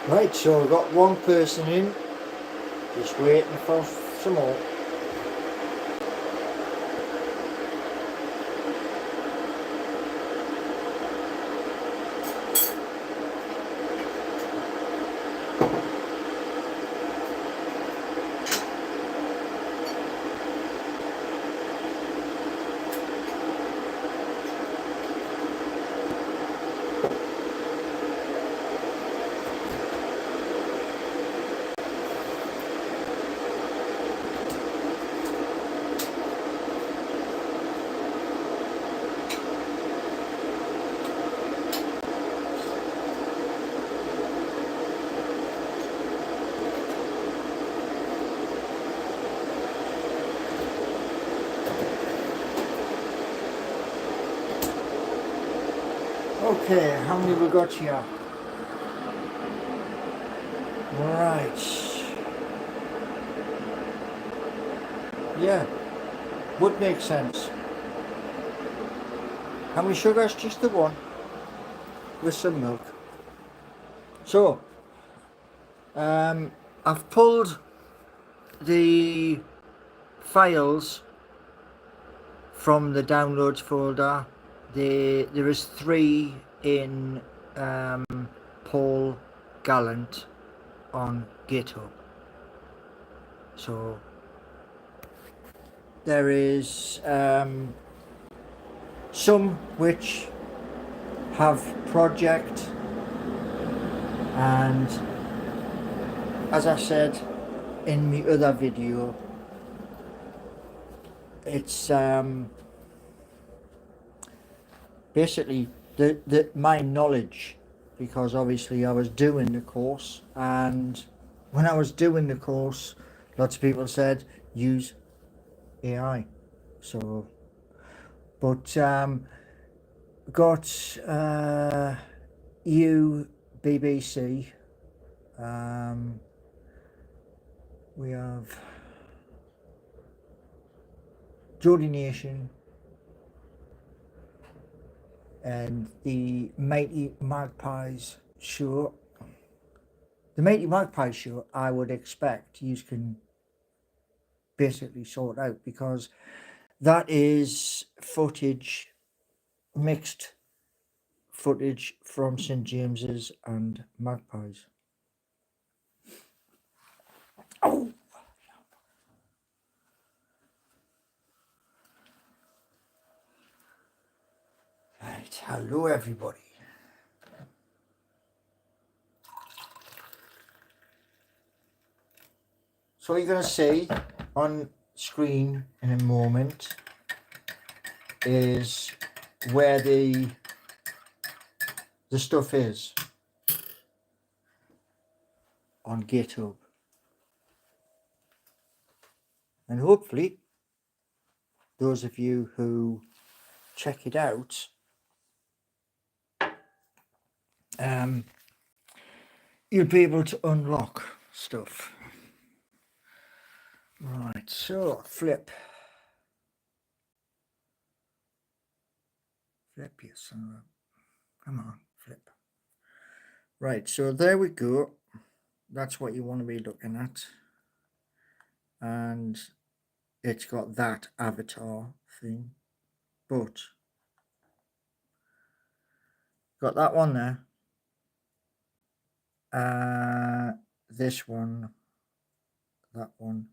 Right, so we've got one person in, just waiting for some more. Okay, how many we got here? Right. Yeah, would make sense. How many sugars? Just the one. With some milk. So, I've pulled the files from the downloads folder. There is 3 in Paul Gallant on Github. So there is some which have project, and as I said in my other video, it's basically my knowledge, because obviously I was doing the course, and when I was doing the course lots of people said use AI. So but got BBC, we have Geordie Nation, and the Mighty Magpies show. The Mighty Magpies show, I would expect you can basically sort out, because that is footage, mixed footage from St James's and Magpies. Oh! Right, hello everybody. So you're going to see on screen in a moment is where the stuff is on GitHub, and hopefully those of you who check it out you'll be able to unlock stuff. Right, so flip you son. Come on, flip. Right, so there we go. That's what you want to be looking at, and it's got that avatar thing, but got that one there, this one, that one,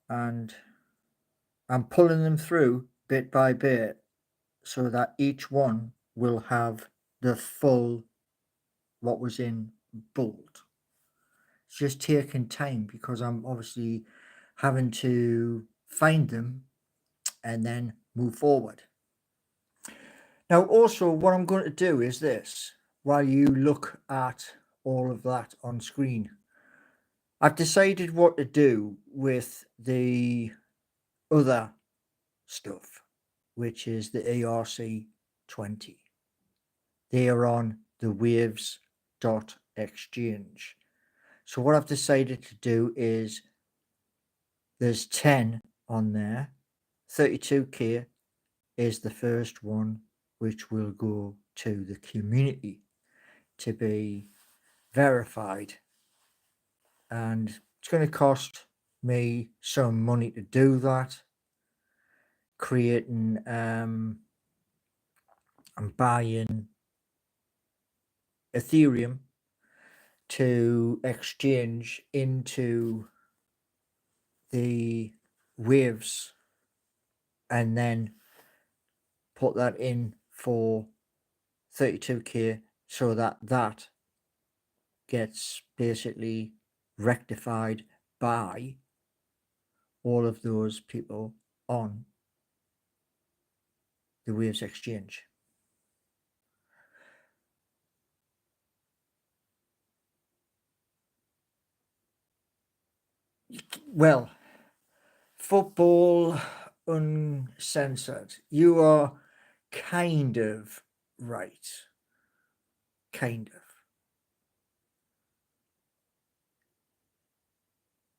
and I'm pulling them through bit by bit so that each one will have the full what was in bold. It's just taking time because I'm obviously having to find them and then move forward. Now, also, what I'm going to do is this while you look at all of that on screen. I've decided what to do with the other stuff, which is the ERC 20. They are on the waves.exchange. So what I've decided to do is there's 10 on there. 32k is the first one, which will go to the community to be verified. And it's going to cost me some money to do that. Creating, I'm buying Ethereum to exchange into the waves and then put that in for 32k so that that gets basically rectified by all of those people on the waves exchange. Well, football uncensored. You are kind of right. Kind of.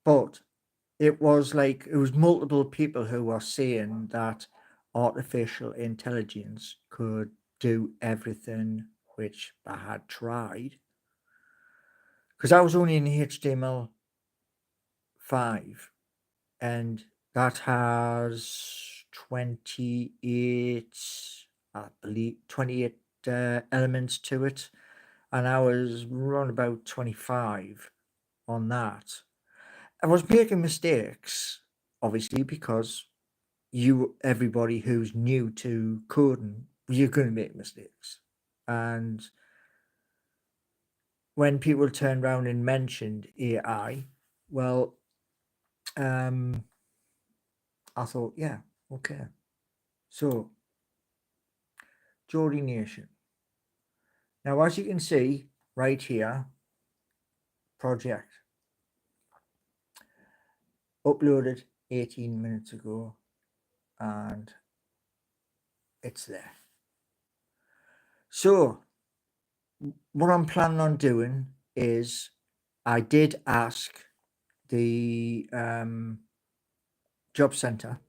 But it was multiple people who were saying that artificial intelligence could do everything which I had tried. Because I was only in HTML5 and that has 28, I believe, 28 elements to it. And I was around about 25 on that. I was making mistakes, obviously, because everybody who's new to coding, you're going to make mistakes. And when people turned around and mentioned AI, well, I thought, yeah, okay. So, Geordie Nation. Now, as you can see right here, project uploaded 18 minutes ago, and it's there. So, what I'm planning on doing is I did ask the job center,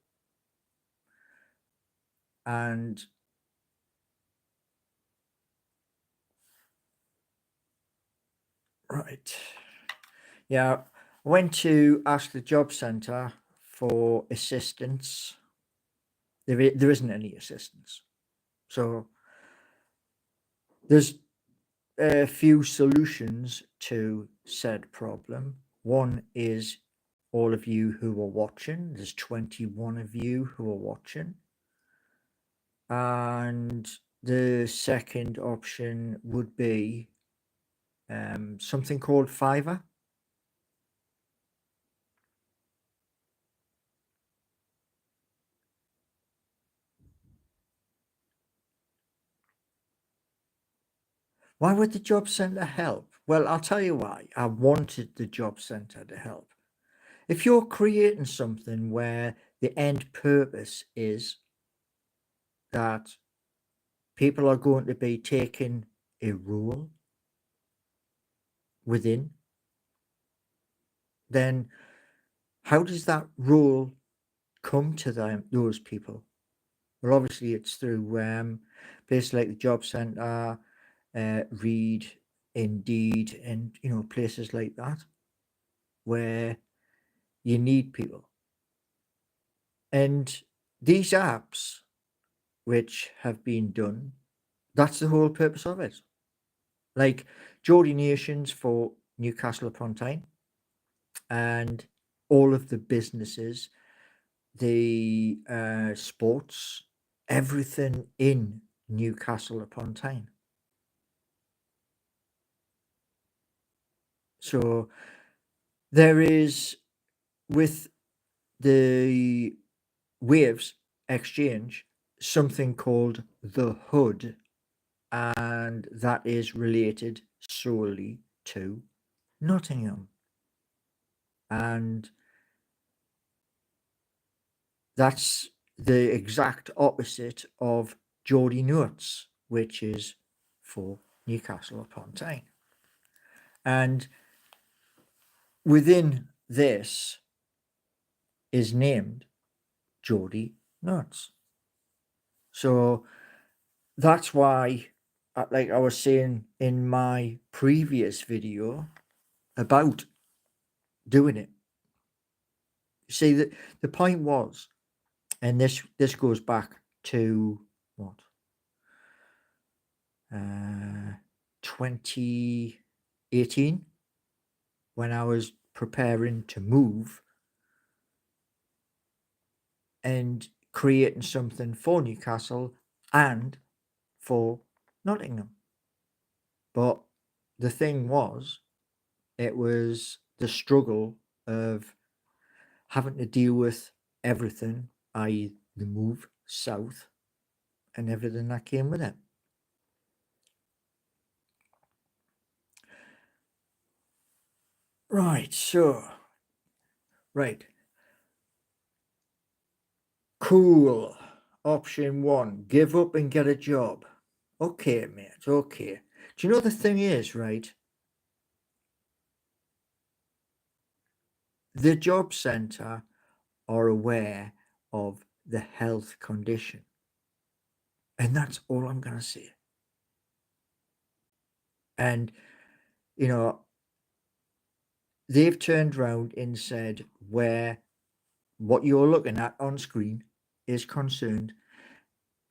and right, yeah, I went to ask the job center for assistance. There isn't any assistance, so there's a few solutions to said problem. One is all of you who are watching. There's 21 of you who are watching. And the second option would be something called Fiverr. Why would the job centre help? Well, I'll tell you why. I wanted the job centre to help. If you're creating something where the end purpose is that people are going to be taking a role within, then how does that role come to those people? Well, obviously it's through places like the job centre, Read, Indeed, and places like that where you need people. And these apps which have been done, that's the whole purpose of it. Like Geordie Nations for Newcastle upon Tyne and all of the businesses the sports, everything in Newcastle upon Tyne. So there is, with the Waves Exchange, something called the Hood, and that is related solely to Nottingham. And that's the exact opposite of Geordie Notes, which is for Newcastle upon Tyne. And within this is named Geordie Notes. So that's why, like I was saying in my previous video about doing it. See, the point was, and this goes back to what, 2018, when I was preparing to move and creating something for Newcastle and for Nottingham. But the thing was, it was the struggle of having to deal with everything, i.e. the move south and everything that came with it. Right, so, right. Cool. Option 1, give up and get a job. Okay, mate, okay. Do you know the thing is, right? The job centre are aware of the health condition. And that's all I'm going to say. And, you know, they've turned around and said where what you're looking at on screen is concerned,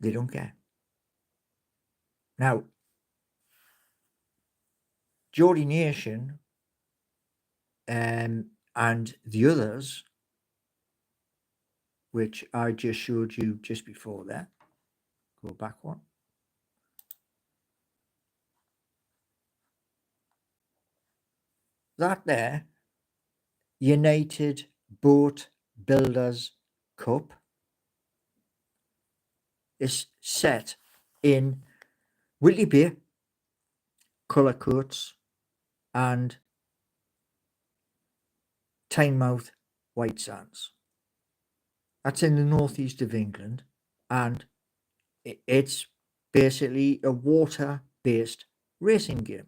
they don't care. Now, Geordie Nation and the others, which I just showed you just before that, go back one. That there, United Boat Builders Cup, is set in Whitley Bay, Cullercoats, and Tynemouth White Sands. That's in the northeast of England, and it's basically a water-based racing game.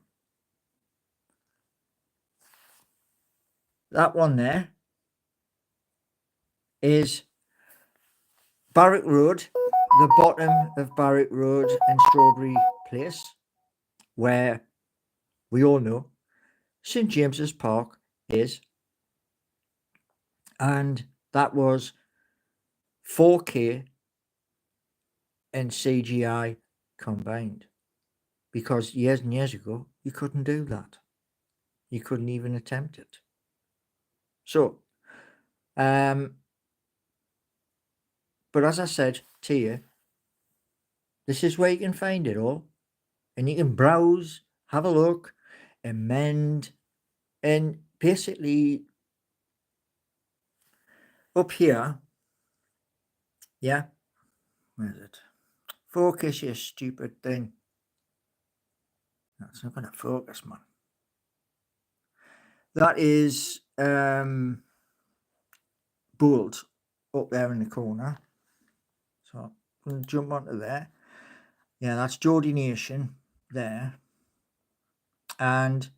That one there is Barrack Road, the bottom of Barrack Road and Strawberry Place, where we all know St James's Park is. And that was 4K and CGI combined, because years and years ago you couldn't do that. You couldn't even attempt it. So, but as I said to you, this is where you can find it all, and you can browse, have a look, amend, and basically up here, yeah, where is it? Focus, you stupid thing. That's not going to focus, man. That is bold up there in the corner. So I'm going to jump onto there. Yeah, that's Geordie Nation there. And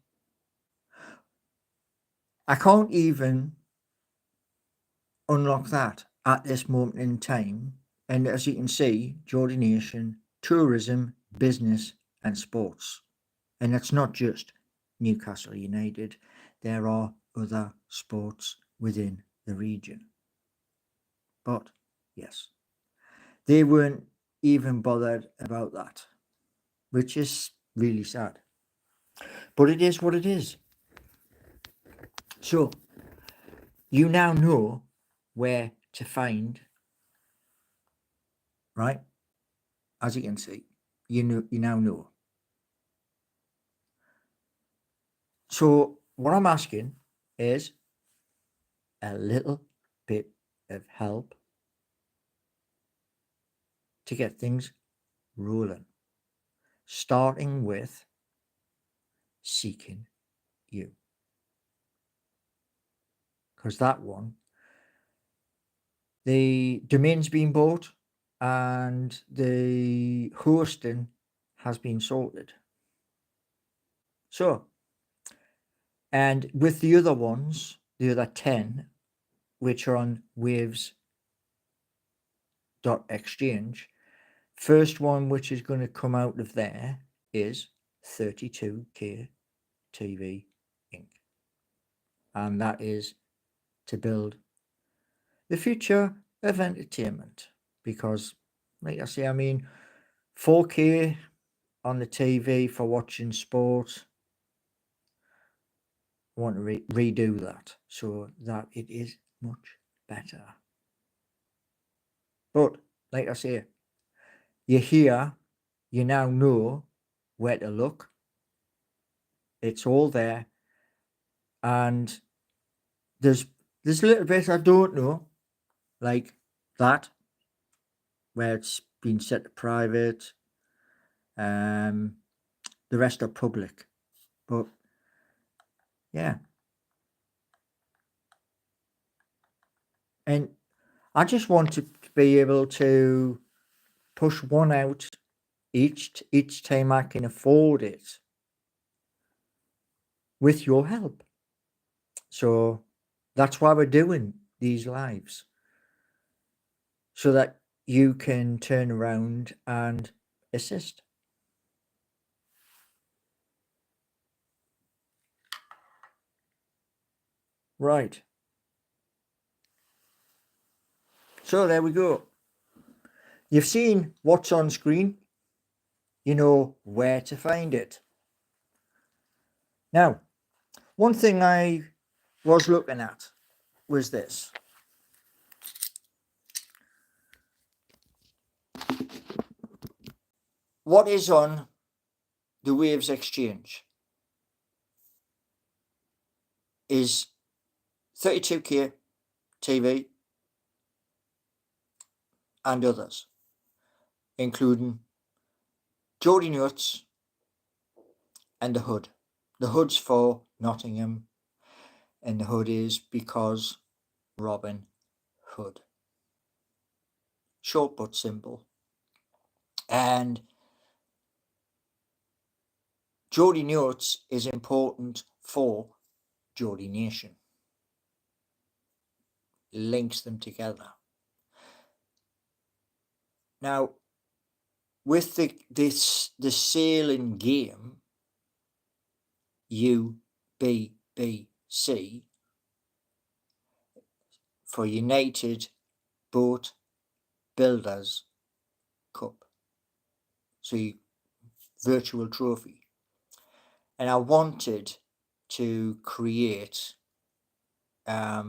I can't even unlock that at this moment in time. And as you can see, Geordie Nation, tourism, business and sports. And that's not just Newcastle United. There are other sports within the region. But yes, they weren't even bothered about that, which is really sad. But it is what it is. So you now know where to find, right? As you can see, you now know. So what I'm asking is a little bit of help to get things rolling, starting with seeking you. Because that one, the domain's been bought and the hosting has been sorted. So, and with the other ones, the other 10, which are on waves.exchange, first one which is going to come out of there is 32K TV Inc. And that is to build the future of entertainment. Because, like I say, I mean, 4K on the TV for watching sport, I want to redo that so that it is much better. But, like I say, you're here, you now know where to look. It's all there. And there's a little bit I don't know, like that, where it's been set to private. The rest are public. But yeah. And I just want to be able to push one out each time I can afford it with your help. So that's why we're doing these lives. So that you can turn around and assist. Right. So there we go. You've seen what's on screen. You know where to find it. Now, one thing I was looking at was this. What is on the Waves Exchange is 32K TV and others, including Geordie Nuts and the Hood. The Hood's for Nottingham, and the Hood is because Robin Hood. Short but simple. And Geordie Nuts is important for Geordie Nation. Links them together. Now, with the sailing game, UBBC, for United Boat Builders Cup, so virtual trophy, and I wanted to create a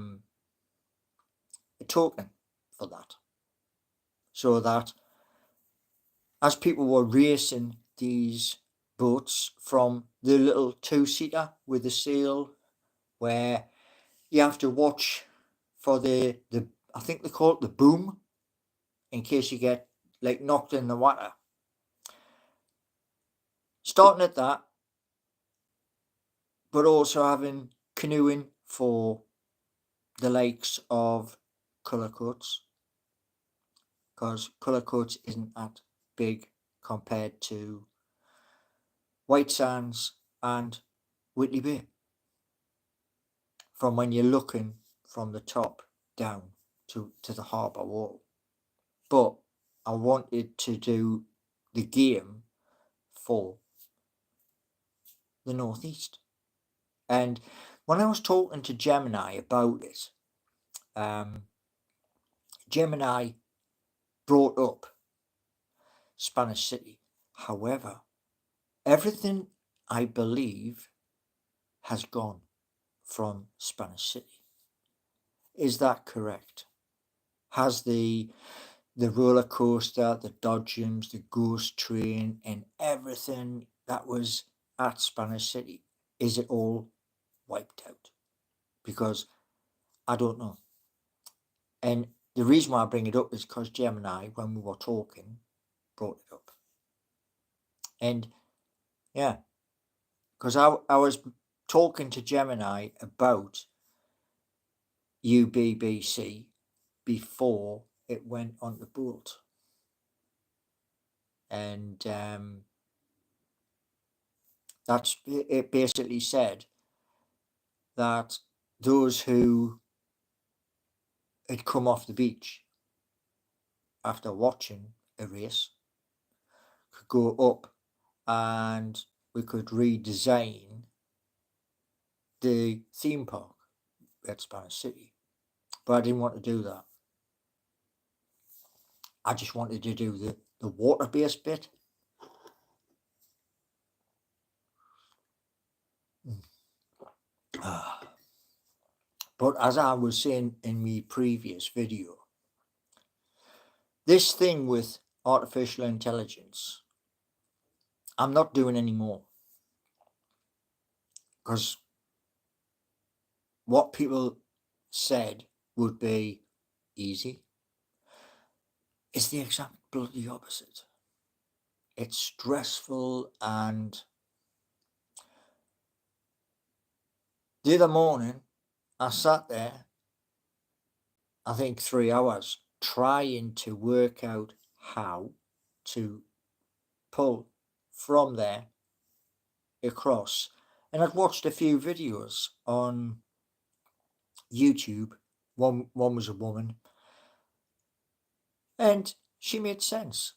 token for that, so that as people were racing these boats from the little two-seater with the sail, where you have to watch for the I think they call it the boom, in case you get like knocked in the water. Starting at that, but also having canoeing for the likes of colour coats, because colour coats isn't that big compared to White Sands and Whitley Bay, from when you're looking from the top down to the harbour wall. But I wanted to do the game for the Northeast. And when I was talking to Gemini about it, Gemini brought up Spanish City. However, everything, I believe, has gone from Spanish City. Is that correct? has the roller coaster, the dodgems, the ghost train, and everything that was at Spanish City. Is it all wiped out? Because I don't know. And the reason why I bring it up is because Gemini, when we were talking, brought it up. And yeah, because I was talking to Gemini about UBBC before it went on the boat. And that's it. Basically said that those who had come off the beach after watching a race could go up and we could redesign the theme park at Spanish City. But I didn't want to do that. I just wanted to do the water-based bit. But as I was saying in my previous video, this thing with artificial intelligence, I'm not doing anymore. Because what people said would be easy is the exact bloody opposite. It's stressful, and the other morning I sat there, I think 3 hours, trying to work out how to pull from there across. And I'd watched a few videos on YouTube. One was a woman, and she made sense.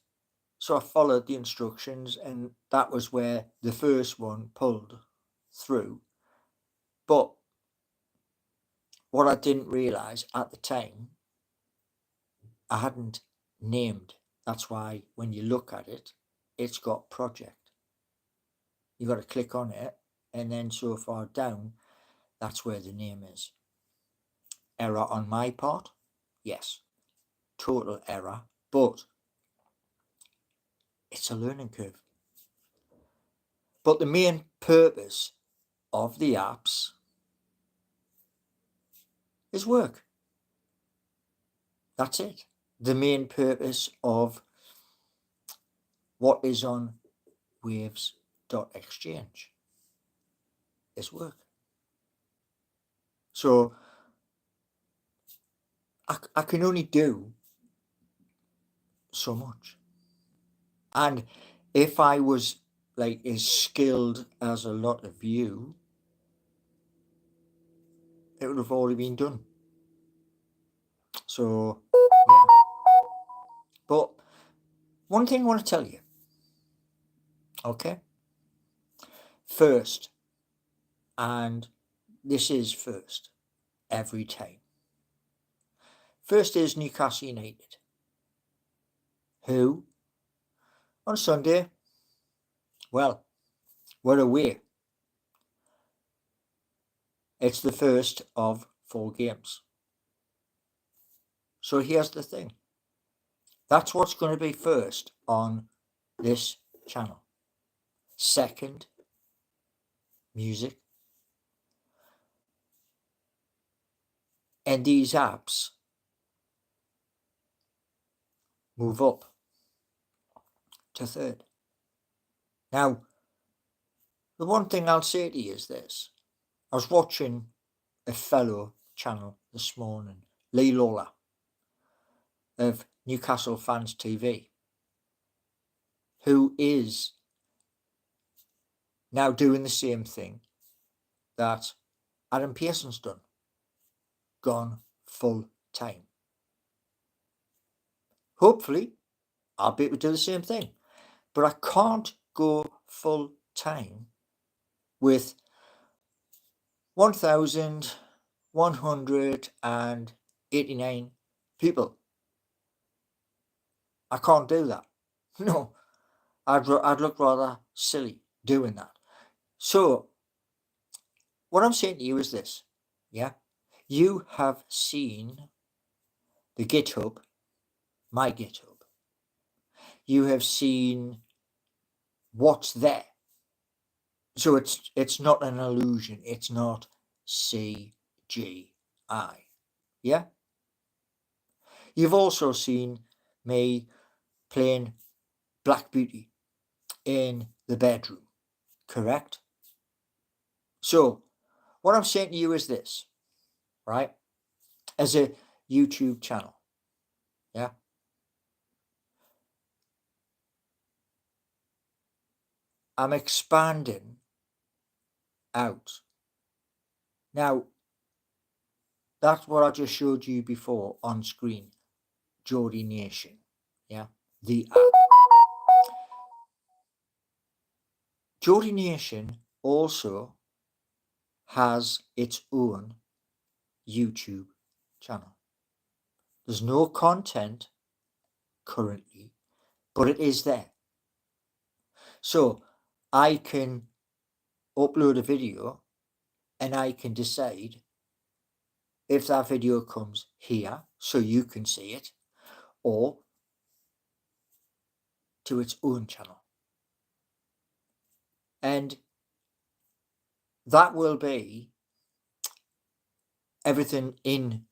So I followed the instructions, and that was where the first one pulled through. But what I didn't realise at the time, I hadn't named. That's why when you look at it, it's got project. You got to click on it, and then so far down, that's where the name is. Error on my part? Yes. Total error, but it's a learning curve. But the main purpose of the apps is work. That's it. The main purpose of what is on waves.exchange is work. So I can only do so much. And if I was like as skilled as a lot of you, it would have already been done. So yeah. But one thing I want to tell you, okay? First, and this is first every time. First is Newcastle United, who on Sunday, well, we're away. It's the first of 4 games. So here's the thing. That's what's going to be first on this channel. Second, music. And these apps move up to third. Now, the one thing I'll say to you is this. I was watching a fellow channel this morning, Lee Lawler of Newcastle Fans TV, who is now doing the same thing that Adam Pearson's done, gone full time. Hopefully, I'll be able to do the same thing, but I can't go full time with 1,189 people. I can't do that. No, I'd look rather silly doing that. So, what I'm saying to you is this, yeah? You have seen the GitHub, my GitHub. You have seen what's there. So it's not an illusion. It's not CGI. Yeah? You've also seen me playing Black Beauty in the bedroom, correct? So what I'm saying to you is this, right? As a YouTube channel, yeah? I'm expanding out. Now, that's what I just showed you before on screen. Geordie Nation, yeah? The app. Geordie Nation also has its own YouTube channel. There's no content currently, but it is there. So I can upload a video and I can decide if that video comes here so you can see it or to its own channel. And that will be everything in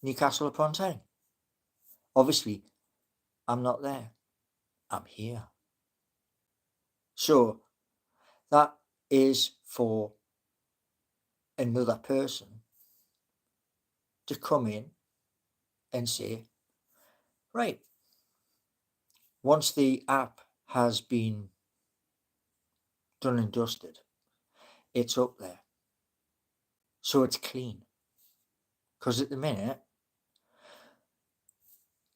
Newcastle upon Tyne. Obviously, I'm not there. I'm here. So that is for another person to come in and say, right, once the app has been done and dusted, it's up there. So it's clean. Because at the minute,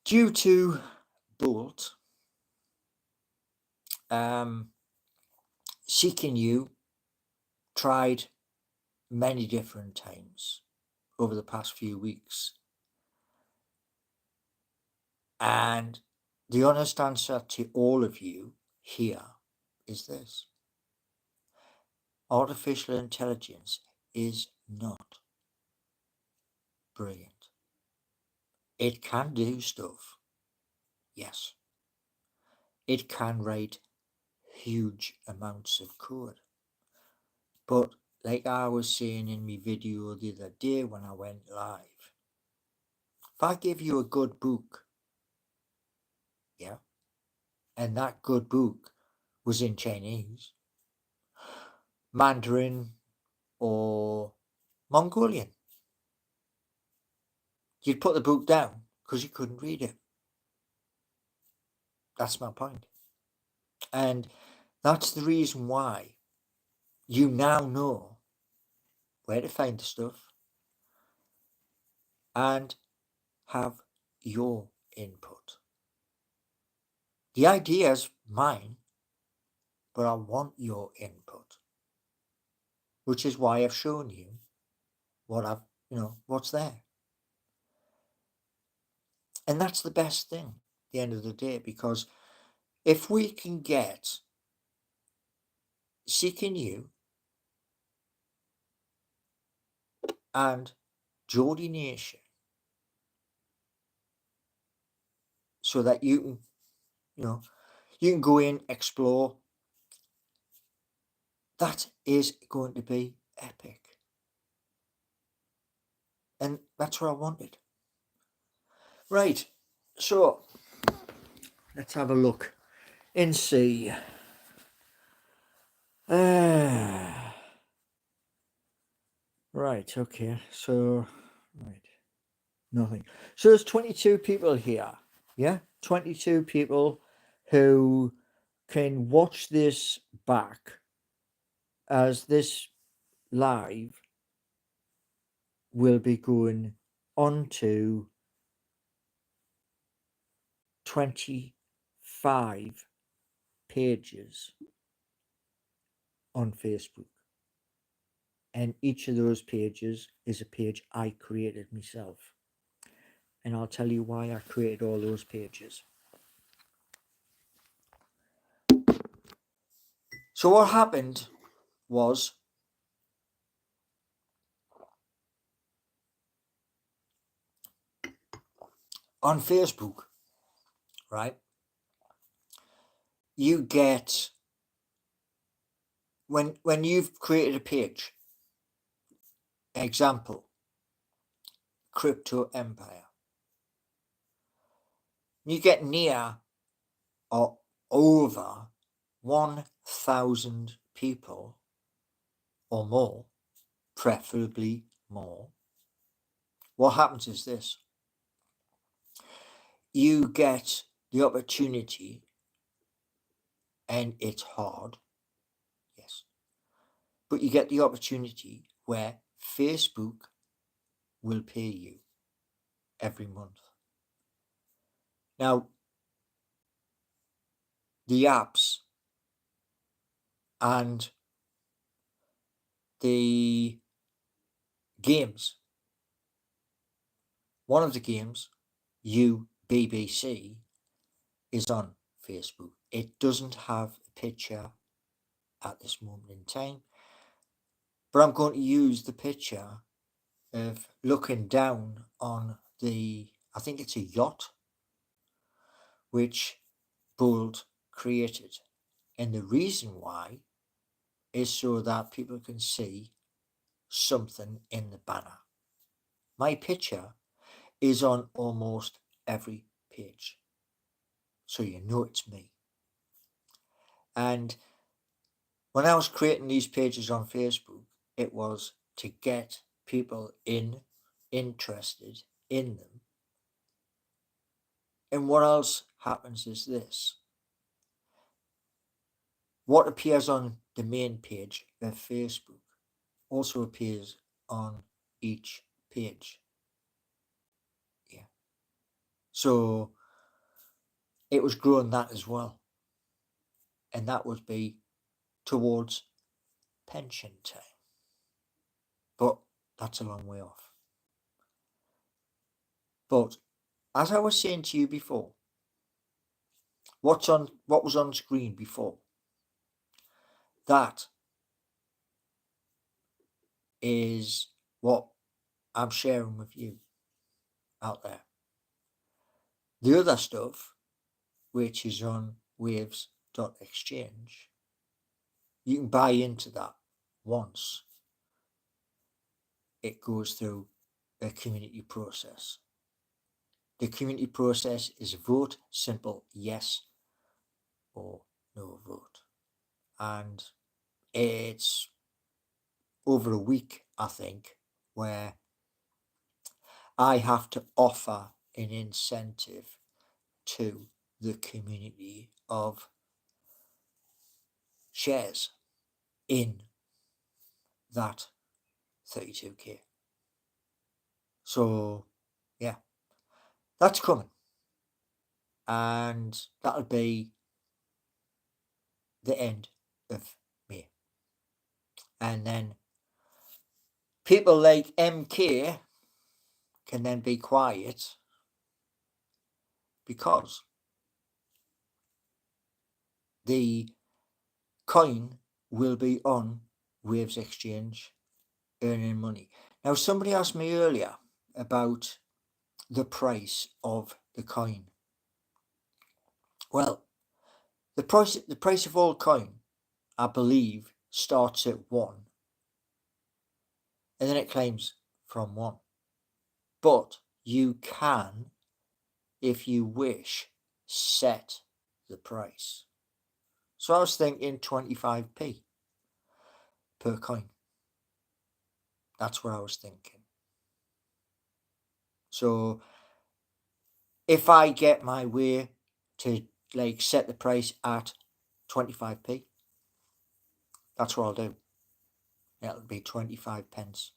due to Bolt seeking you, tried many different times over the past few weeks. And the honest answer to all of you here is this. Artificial intelligence is not brilliant. It can do stuff, yes. It can write huge amounts of code. But like I was saying in my video the other day when I went live, if I give you a good book, yeah, and that good book was in Chinese, Mandarin, or Mongolian, you'd put the book down because you couldn't read it. That's my point. And that's the reason why you now know where to find the stuff and have your input. The idea is mine, but I want your input, which is why I've shown you what what's there. And that's the best thing at the end of the day, because if we can get Seeking You and Geordie Nation so that you can go in, explore, that is going to be epic. And that's what I wanted. Right, so let's have a look and see. Right, okay, so, right, nothing. So there's 22 people here, yeah? 22 people who can watch this back as this live will be going on to 25 pages on Facebook. And each of those pages is a page I created myself. And I'll tell you why I created all those pages. So what happened was on Facebook, right, you get, when you've created a page, example, Crypto Empire, you get near or over 1,000 people or more, preferably more. What happens is this: you get the opportunity, and it's hard, yes, but you get the opportunity where Facebook will pay you every month. Now, the apps and the games, one of the games, UBBC, is on Facebook. It doesn't have a picture at this moment in time, but I'm going to use the picture of looking down on the, I think it's a yacht, which Bolt created. And the reason why is so that people can see something in the banner. My picture is on almost every page, so you know it's me. And when I was creating these pages on Facebook, it was to get people interested in them. And what else happens is this: what appears on the main page of Facebook also appears on each page. Yeah. So it was growing that as well. And that would be towards pension time. But that's a long way off. But as I was saying to you before, what was on screen before, that is what I'm sharing with you out there. The other stuff, which is on waves.exchange, you can buy into that once it goes through a community process. The community process is a vote, simple yes or no vote. And it's over a week, I think, where I have to offer an incentive to the community of shares in that 32k. So yeah, that's coming, and that'll be the end of May. And then people like MK can then be quiet, because the coin will be on Waves Exchange earning money. Now, somebody asked me earlier about the price of the coin. Well, the price of all coin, I believe, starts at 1, and then it claims from 1. But you can, if you wish, set the price. So I was thinking 25p per coin. That's what I was thinking. So if I get my way to like set the price at 25p, that's what I'll do. It'll be 25 pence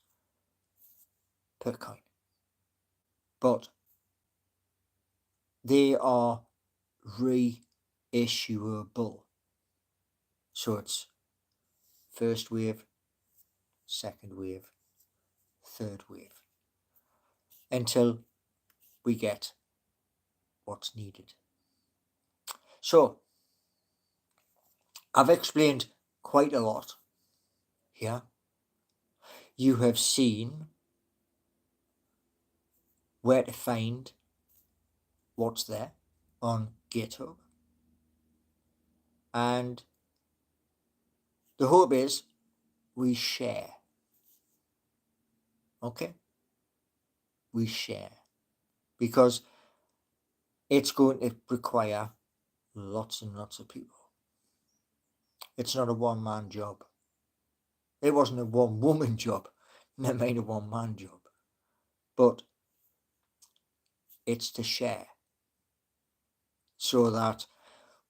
per coin. But they are reissuable. So it's first wave, second wave, third wave, until we get what's needed. So I've explained quite a lot here. You have seen where to find what's there on GitHub. And the hope is we share. Okay? We share. Because it's going to require lots and lots of people. It's not a one-man job. It wasn't a one-woman job. Never mind a one-man job. But it's to share. So that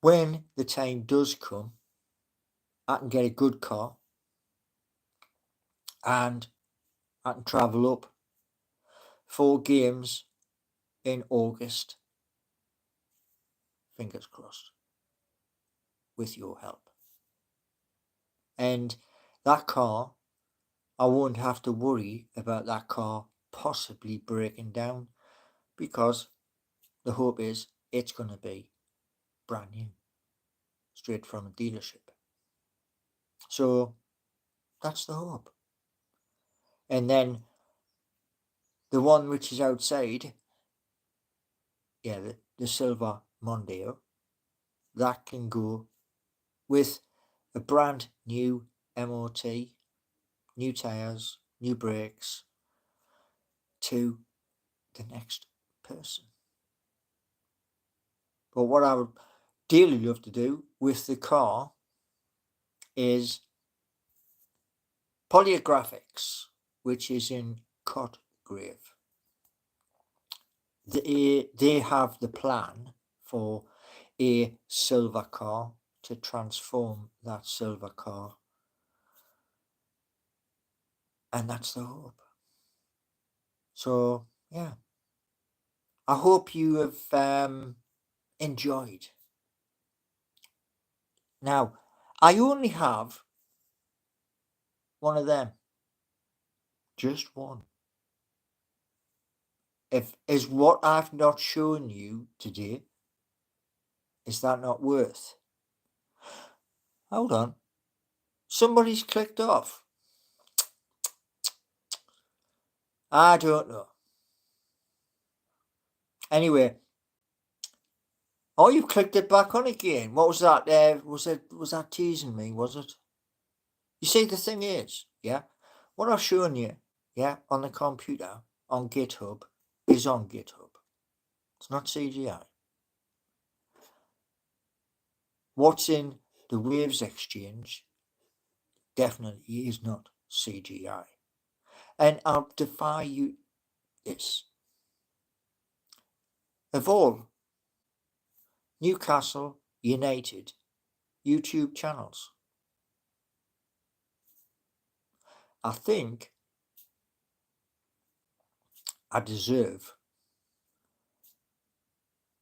when the time does come, I can get a good car and I can travel up 4 games in August. Fingers crossed. With your help. And that car, I won't have to worry about that car possibly breaking down, because the hope is it's going to be brand new, straight from a dealership. So that's the hope. And then the one which is outside, the silver Mondeo, that can go with a brand new MOT, new tyres, new brakes, to the next person. But what I would dearly love to do with the car is Polygraphics, which is in Cotgrave. They have the plan for a silver car to transform that silver car, and that's the hope. So yeah, I hope you have enjoyed. Now, I only have one of them, just one. Is what I've not shown you today, is that not worth? Hold on. Somebody's clicked off. I don't know. Anyway. Oh, you've clicked it back on again. What was that? Was that teasing me, was it? You see, the thing is, what I've shown you, on the computer, on GitHub, is on GitHub. It's not CGI. What's in the Waves Exchange definitely is not CGI. And I'll defy you this. Of all Newcastle United YouTube channels, I think I deserve,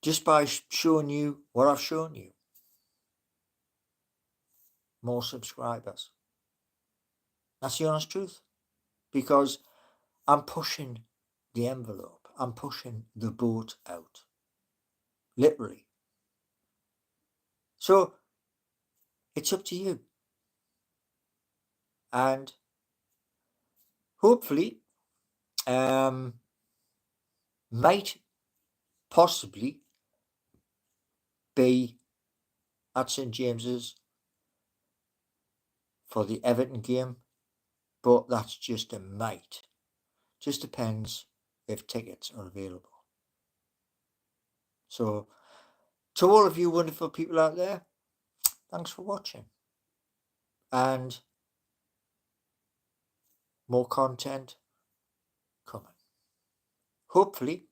just by showing you what I've shown you, more subscribers. That's the honest truth. Because I'm pushing the envelope. I'm pushing the boat out. Literally. So it's up to you. And hopefully, might possibly be at St James's for the Everton game, but that's just a might. Just depends if tickets are available. So, to all of you wonderful people out there, thanks for watching. And more content coming. Hopefully,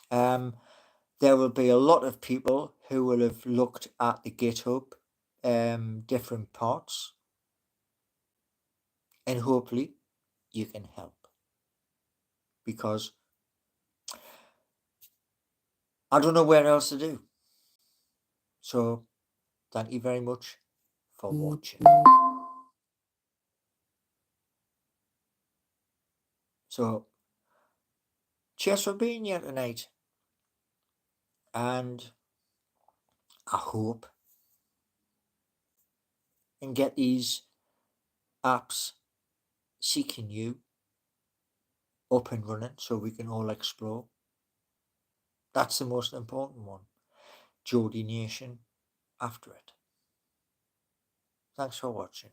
there will be a lot of people who will have looked at the GitHub different parts, and hopefully you can help, because I don't know where else to do. So thank you very much for watching. So cheers for being here tonight, and I hope and get these apps seeking you up and running so we can all explore. That's the most important one. Geordie Nation after it. Thanks for watching.